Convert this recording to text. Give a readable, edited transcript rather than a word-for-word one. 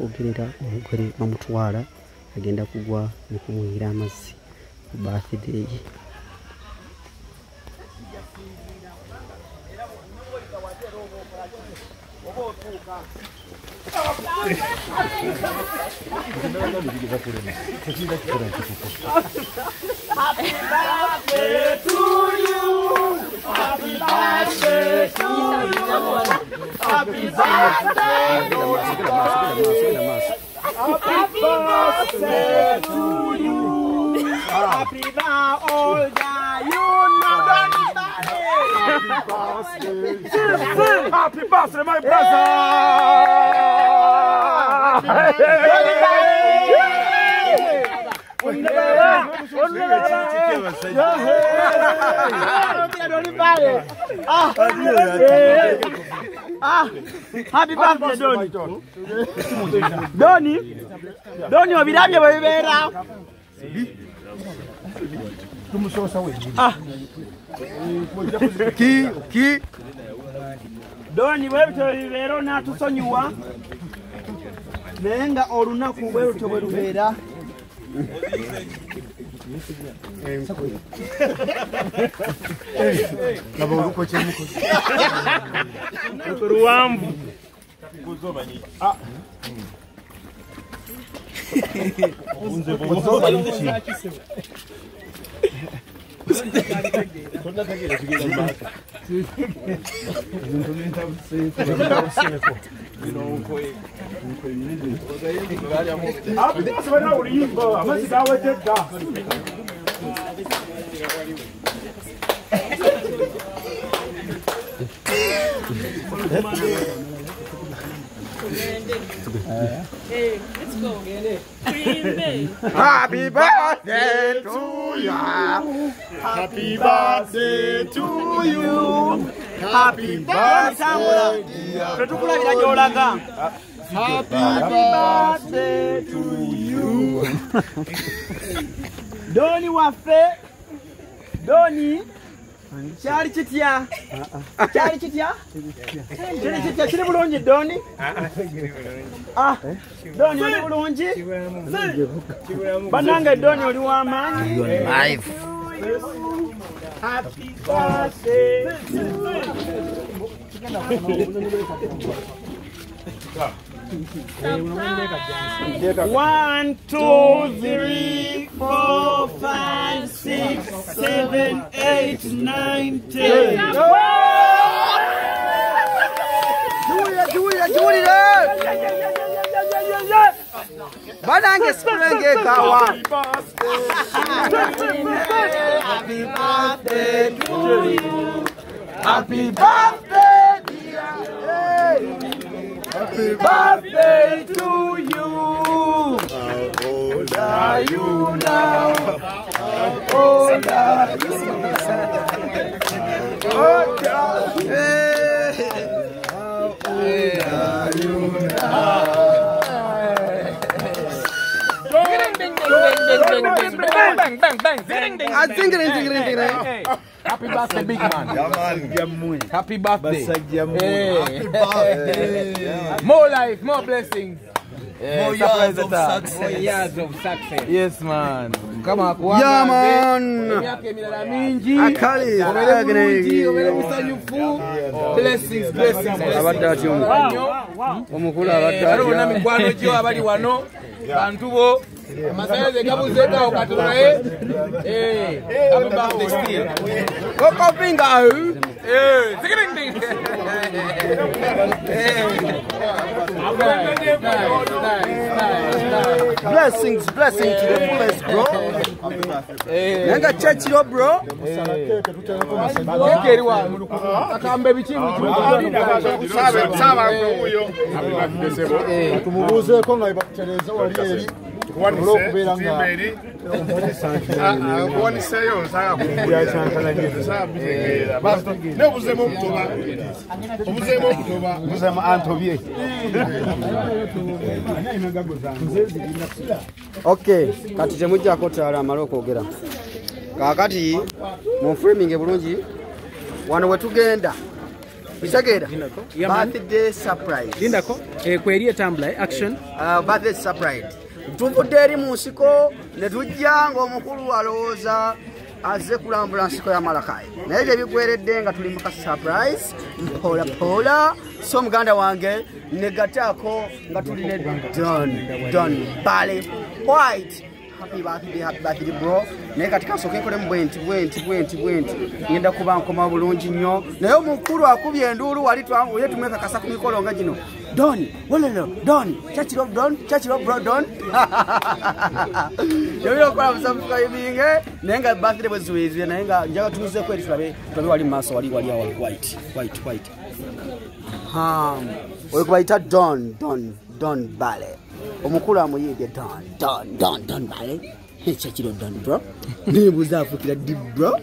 Ogerera omugere bamutwala agenda kugwa ne kumuyira amazzi ku birthday ye. Happy birthday to you. Happy birthday to you. Happy birthday to you. Happy birthday to you. Happy birthday, Olga. You know Happy birthday, my brother! Happy birthday, Donny. Donny, obirabye bwe bibeera. Ki Donny bwe bityo bibeera n'atusonyiwa naye nga olunaku bwe lutyo bwe lubeera. ruwamvu Hey, let's go. Happy birthday to you. Happy birthday to you. Happy birthday. Tetukulabira gy'olaga. Happy birthday to you. Donny waffe. Donny. Kyali kitya? Kyali kitya? Kiri kitya kiri bulungi Donny? Donny oli bulungi? Bannange Donny oli w'amaanyi? Live. Happy birthday to you. 1, 2, 3, 4, 5, 6, 7, 8, 9, 10. Banange sprenge kawa. Happy birthday to you. Happy birthday, dear. Happy birthday to you. How old are you now? How old are you now? Oh, God. How old are you now? Bang, bang, bang. Ding, ding, Ding, ding, ding, ding. Happy birthday, big man. Happy birthday. Happy birthday. More life, more blessings. More years of success. More years of success. Yes, man. Kama kuanga. Yeah, man. Miaka emirala mingi. Akali. Obere bulungi, obere musanyufu. Blessings, blessings. Abadde atyo. Omukulu abadde atyo. Bonna mikwano gyo abali wano. Bantu bo. Amasanyalaze gabuzeewo katono happy birthday still. Koko pinga. Ding, ding. Nice. Blessings to the fullest, bro. Nenga chechiro, bro. Okay, kati temujja kotala amalo kwogera. Kakati mu framing bulungi wano wetugenda. Bisagera. Birthday surprise. Lindako kweri etambula action. Birthday surprise. Tuvudde eri mu nsiko ne tujja ng'omukulu alowooza azze kulambula nsiko ya Malakai. Naye gye bigweredde nga tuli mu ka surprise mpola so muganda wange negataako nga tuli ne Don Bale White. Happy birthday bro. Naye katika nsooke nkolemu bwenti ngenda kuba nkoma bulungi nnyo. Naye omukulu akubye enduulu wali ye tumweka kasa ku mikolo nga gino. Don, wololo, Don, Church of bro, Don. Yobyo kwa subscribing naye nga birthday bwe ziwezire naye nga njaga tuze kweri tulabe wali maso wali white. Oyo kubayita Don Bale. Omukulu amuyige Don Bale. Church of Don bro. Nibuza afukira di bro.